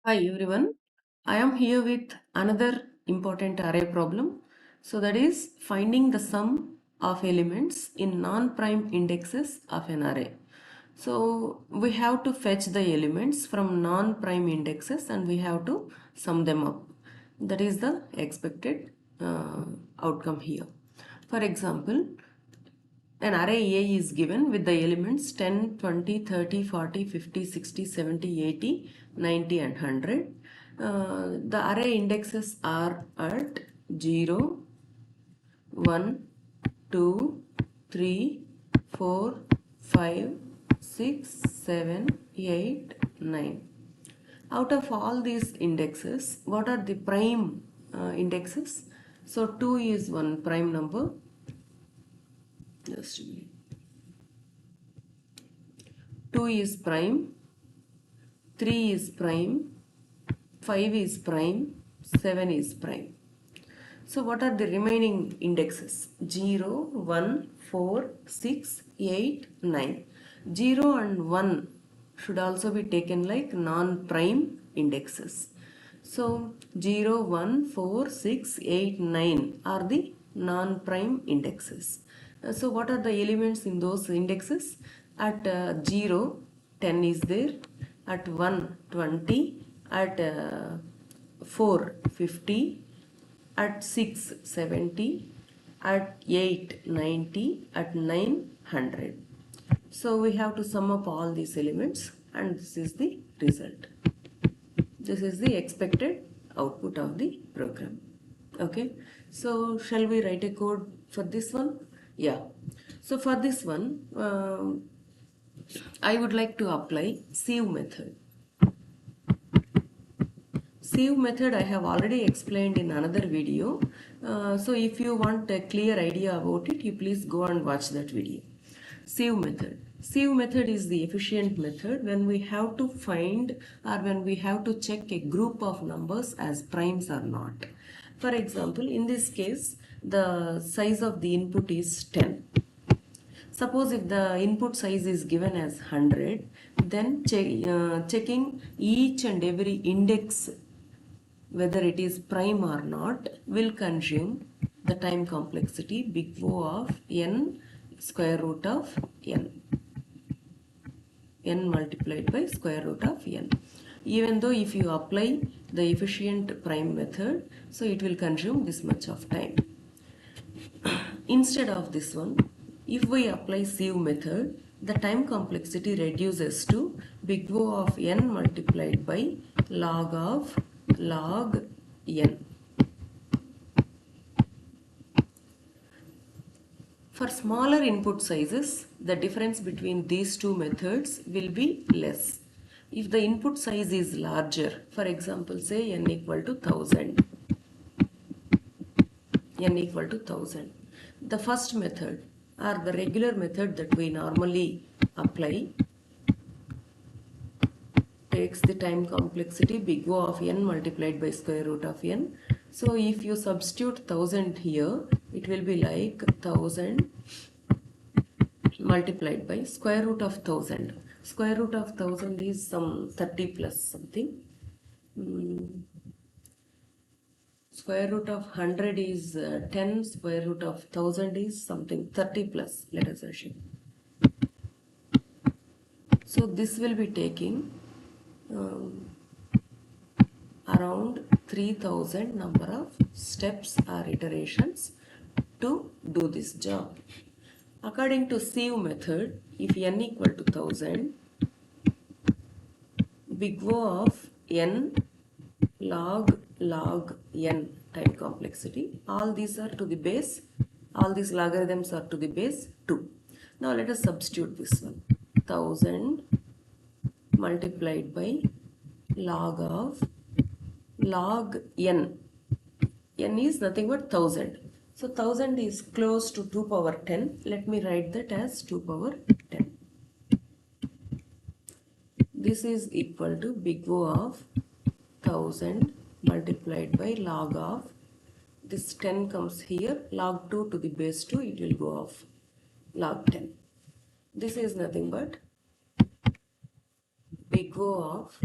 Hi everyone, I am here with another important array problem. So that is finding the sum of elements in non-prime indexes of an array. So we have to fetch the elements from non-prime indexes and we have to sum them up. That is the expected outcome here. For example, an array A is given with the elements 10, 20, 30, 40, 50, 60, 70, 80, 90 and 100. The array indexes are at 0, 1, 2, 3, 4, 5, 6, 7, 8, 9. Out of all these indexes, what are the prime indexes? So 2 is one prime number. Just a minute. 2 is prime, 3 is prime, 5 is prime, 7 is prime. So what are the remaining indexes? 0, 1, 4, 6, 8, 9. 0 and 1 should also be taken like non-prime indexes. So 0, 1, 4, 6, 8, 9 are the non-prime indexes. So what are the elements in those indexes? At 0, 10 is there. At 1, 20. At 4, 50. At 6, 70. At 8, 90. At 9, 100. So we have to sum up all these elements and this is the result. This is the expected output of the program. Okay, so shall we write a code for this one? Yeah. So for this one, I would like to apply sieve method. Sieve method I have already explained in another video. So if you want a clear idea about it, you please go and watch that video. Sieve method. Sieve method is the efficient method when we have to find or when we have to check a group of numbers as primes or not. For example, in this case, the size of the input is 10. Suppose if the input size is given as 100, then checking each and every index whether it is prime or not will consume the time complexity big O of n square root of n multiplied by square root of n. Even though if you apply the efficient prime method, so it will consume this much of time. Instead of this one, if we apply sieve method, the time complexity reduces to big O of n multiplied by log of log n. For smaller input sizes, the difference between these two methods will be less. If the input size is larger, for example, say n equal to 1000, the first method or the regular method that we normally apply takes the time complexity big O of n multiplied by square root of n. So if you substitute 1000 here, it will be like 1000 multiplied by square root of 1000. Square root of 1000 is some 30 plus something. Square root of 100 is 10. Square root of 1000 is something 30 plus, let us assume. So this will be taking around 3000 number of steps or iterations to do this job. According to sieve method, if n equal to 1000, big O of n log n time complexity, all these are to the base, all these logarithms are to the base 2. Now let us substitute this one. 1000 multiplied by log of log n. N is nothing but 1000. So 1000 is close to 2 power 10. Let me write that as 2 power 10. This is equal to big O of 1000 multiplied by log of, this 10 comes here, log 2 to the base 2, it will go off log 10. This is nothing but big O of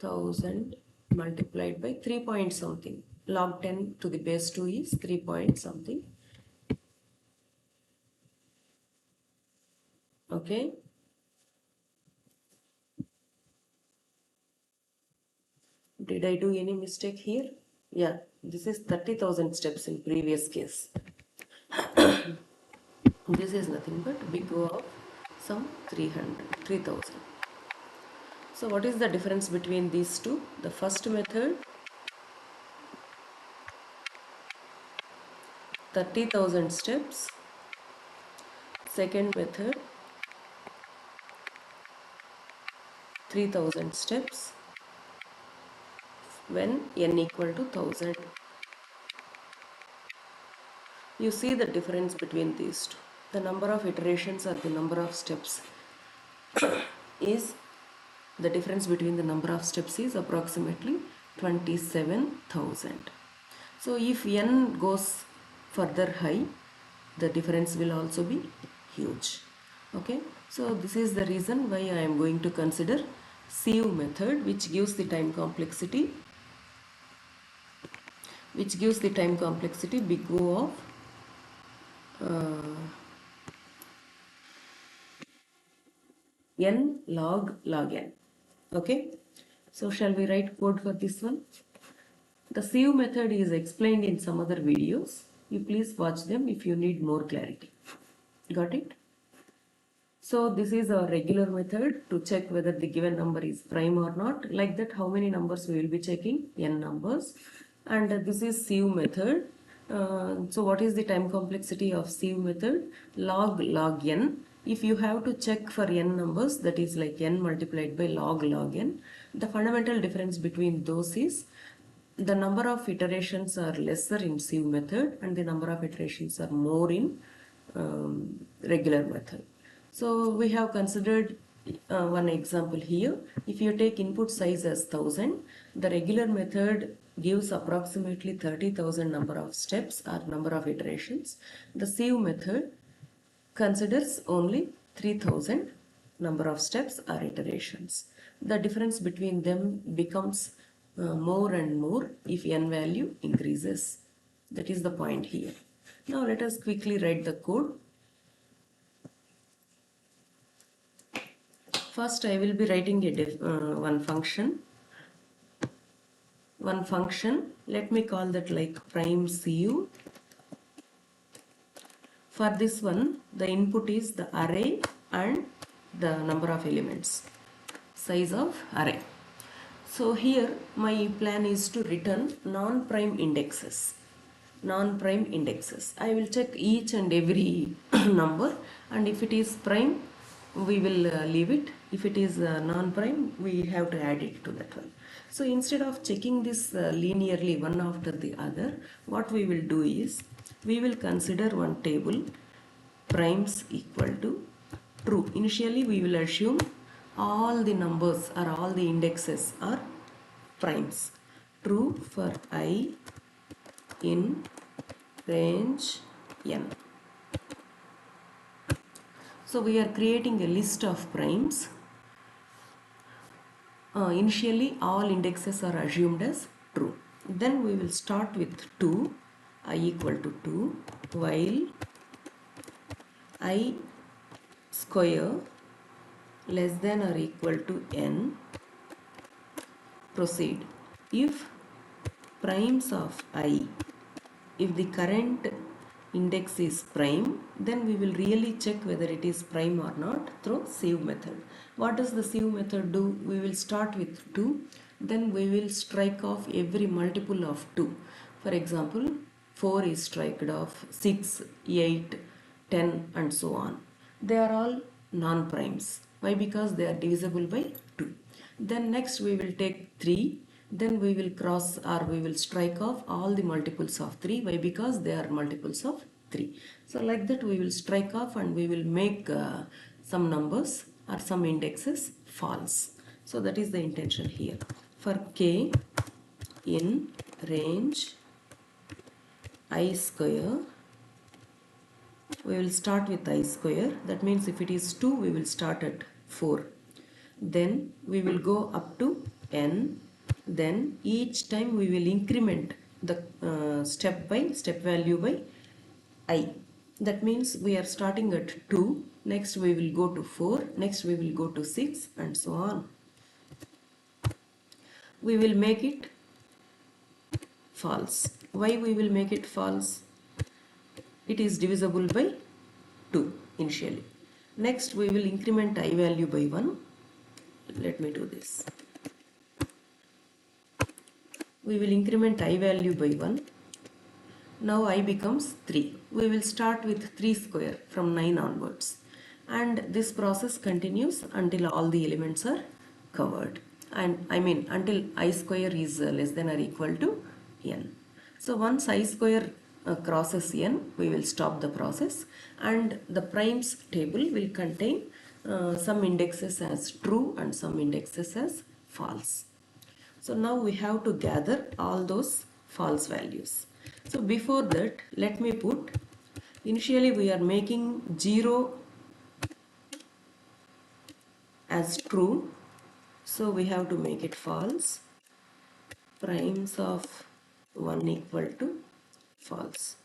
1000 multiplied by 3 point something. Log 10 to the base 2 is 3 point something. Okay. Did I do any mistake here? Yeah, this is 30,000 steps in previous case. This is nothing but big O of some 3,000. So what is the difference between these two? The first method, 30,000 steps. Second method, 3,000 steps when n equal to 1000. You see the difference between these two. The number of iterations or the number of steps is, the difference between the number of steps is approximately 27,000. So if n goes further high, the difference will also be huge. Okay, so this is the reason why I am going to consider sieve method, which gives the time complexity big O of n log n. Okay, so shall we write code for this one? The sieve method is explained in some other videos. You please watch them if you need more clarity. Got it? So this is a regular method to check whether the given number is prime or not. Like that, how many numbers we will be checking? N numbers. And this is sieve method. So what is the time complexity of sieve method? Log n. If you have to check for n numbers, that is like n multiplied by log n. The fundamental difference between those is the number of iterations are lesser in sieve method and the number of iterations are more in regular method. So we have considered one example here. If you take input size as 1000, the regular method gives approximately 30,000 number of steps or number of iterations. The sieve method considers only 3,000 number of steps or iterations. The difference between them becomes more and more if n value increases. That is the point here. Now let us quickly write the code. First I will be writing one function. Let me call that like prime sieve. For this one, the input is the array and the number of elements, size of array. So here my plan is to return non-prime indexes. I will check each and every number, and if it is prime, we will leave it. If it is non-prime, we have to add it to that one. So instead of checking this linearly one after the other, what we will do is, we will consider one table, primes equal to true. Initially we will assume all the numbers or all the indexes are primes. True for I in range n. So we are creating a list of primes. Initially all indexes are assumed as true. Then we will start with 2, I equal to 2, while I square less than or equal to n. Proceed. If primes of I, if the current index is prime, then we will really check whether it is prime or not through sieve method. What does the sieve method do? We will start with 2, then we will strike off every multiple of 2. For example, 4 is striked off, 6, 8, 10 and so on. They are all non-primes. Why? Because they are divisible by 2. Then next we will take 3. Then we will cross or we will strike off all the multiples of 3. Why? Because they are multiples of 3. So like that we will strike off and we will make some numbers or some indexes false. So that is the intention here. For k in range I square, we will start with I square. That means if it is 2, we will start at 4. Then we will go up to n, then each time we will increment the step value by I. That means we are starting at 2, next we will go to 4, next we will go to 6, and so on. We will make it false. Why we will make it false? It is divisible by 2 initially. Next we will increment I value by 1. Let me do this. We will increment I value by 1. Now I becomes 3. We will start with 3 square from 9 onwards. And this process continues until all the elements are covered. And I mean until I square is less than or equal to n. So once I square crosses n, we will stop the process, and the primes table will contain some indexes as true and some indexes as false. So now we have to gather all those false values. So before that, let me put, initially we are making 0 as true, so we have to make it false. Primes of 1 equal to false.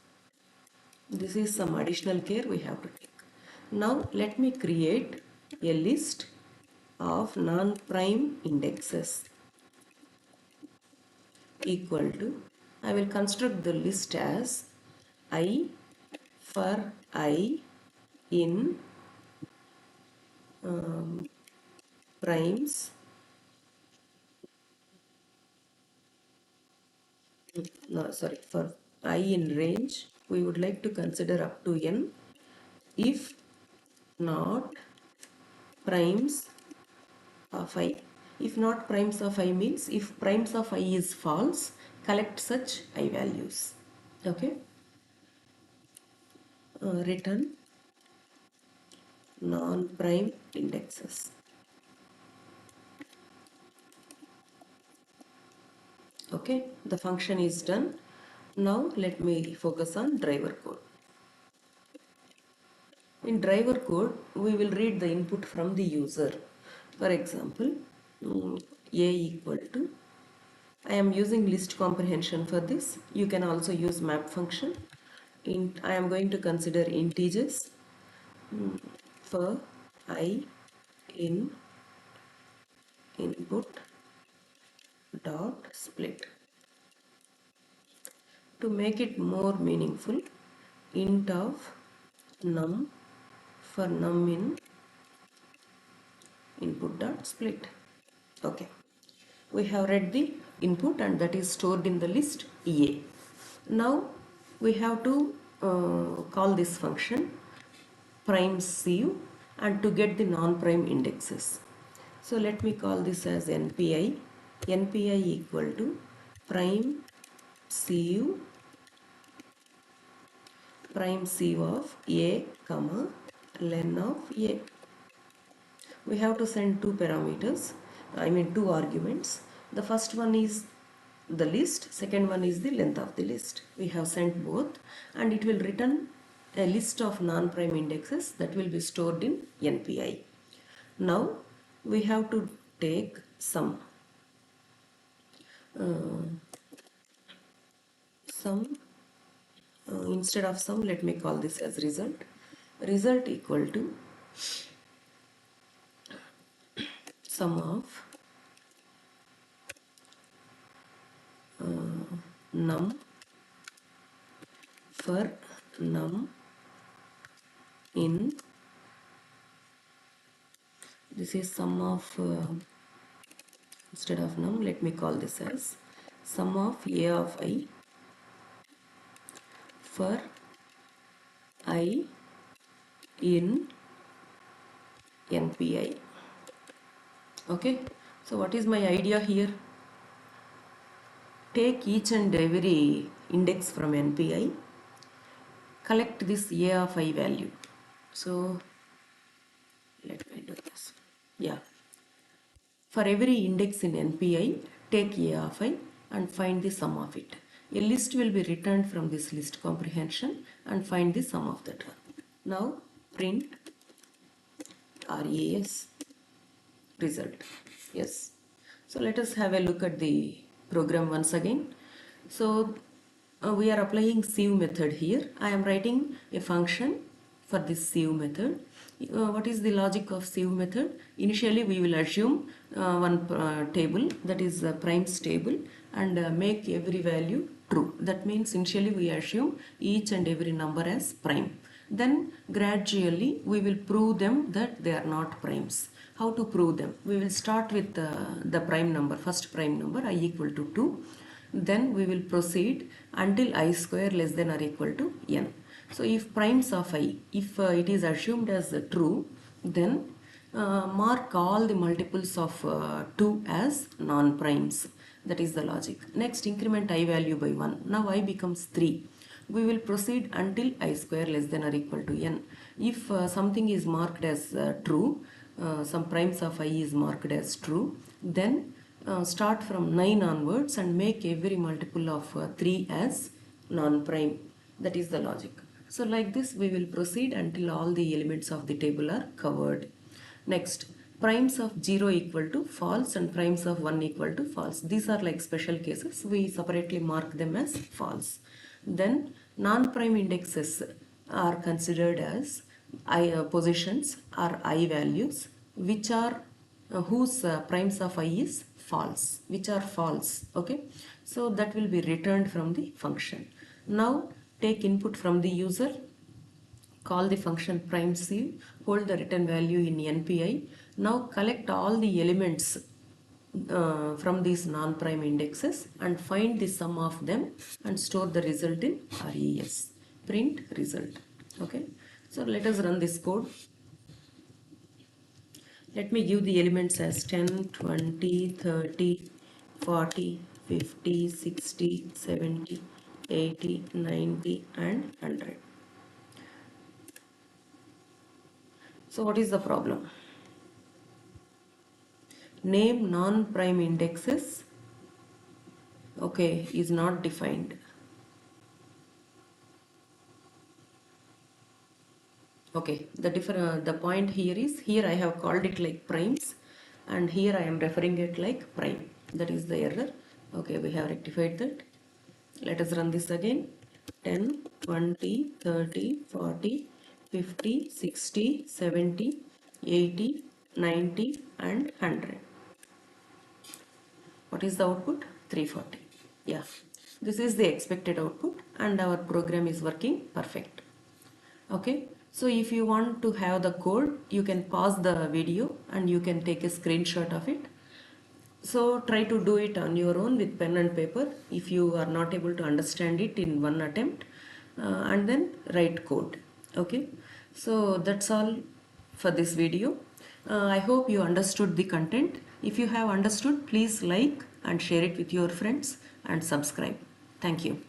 This is some additional care we have to take. Now let me create a list of non-prime indexes equal to, I will construct the list as I for I in primes no sorry for I in range we would like to consider up to n. If not primes of I, if not primes of I means if primes of I is false, collect such I values. Okay, return non-prime indexes. Okay, the function is done. Now let me focus on driver code. In driver code, we will read the input from the user. For example, a equal to, I am using list comprehension for this. You can also use map function. I am going to consider integers for I in input dot split. To make it more meaningful, int of num for num in input dot split. Okay, we have read the input and that is stored in the list A. Now we have to call this function prime sieve and to get the non-prime indexes. So let me call this as npi. Npi equal to prime sieve of a comma len of a. We have to send two parameters, I mean two arguments. The first one is the list, second one is the length of the list. We have sent both and it will return a list of non-prime indexes that will be stored in NPI. Now we have to take sum. Instead of sum, let me call this as result. Result equal to sum of num for num in, this is sum of instead of num, let me call this as sum of a of I for I in NPI. Okay, so what is my idea here? Take each and every index from NPI, collect this a of I value. So let me do this. Yeah, for every index in NPI, take a of I and find the sum of it. A list will be returned from this list comprehension and find the sum of that one. Now print RAS result. Yes. So let us have a look at the program once again. So we are applying sieve method here. I am writing a function for this sieve method. What is the logic of sieve method? Initially we will assume one table, that is the primes table, and make every value true. That means initially we assume each and every number as prime. Then gradually we will prove them that they are not primes. How to prove them? We will start with the prime number, first prime number I equal to 2. Then we will proceed until I square less than or equal to n. So if primes of I, if it is assumed as true, then mark all the multiples of 2 as non-primes. That is the logic. Next, increment I value by 1. Now I becomes 3. We will proceed until I square less than or equal to n. If something is marked as true, some primes of I is marked as true, then start from 9 onwards and make every multiple of 3 as non-prime. That is the logic. So like this we will proceed until all the elements of the table are covered. Next, primes of 0 equal to false and primes of 1 equal to false. These are like special cases. We separately mark them as false. Then non-prime indexes are considered as positions or I values which are whose primes of I is false, which are false. Okay, so that will be returned from the function. Now take input from the user, call the function prime sieve, hold the return value in NPI. Now collect all the elements from these non-prime indexes and find the sum of them and store the result in RES. Print result. Okay, so let us run this code. Let me give the elements as 10, 20, 30, 40, 50, 60, 70, 80, 90 and 100. So what is the problem? Name non-prime indexes, okay, is not defined. Okay, the point here is, here I have called it like primes and here I am referring it like prime. That is the error. Okay, we have rectified that. Let us run this again. 10, 20, 30, 40, 50, 60, 70, 80, 90 and 100. What is the output? 340. Yeah, this is the expected output and our program is working perfect. Okay, so if you want to have the code, you can pause the video and you can take a screenshot of it. So try to do it on your own with pen and paper if you are not able to understand it in one attempt, and then write code. Okay, so that's all for this video. I hope you understood the content. If you have understood, please like and share it with your friends and subscribe. Thank you.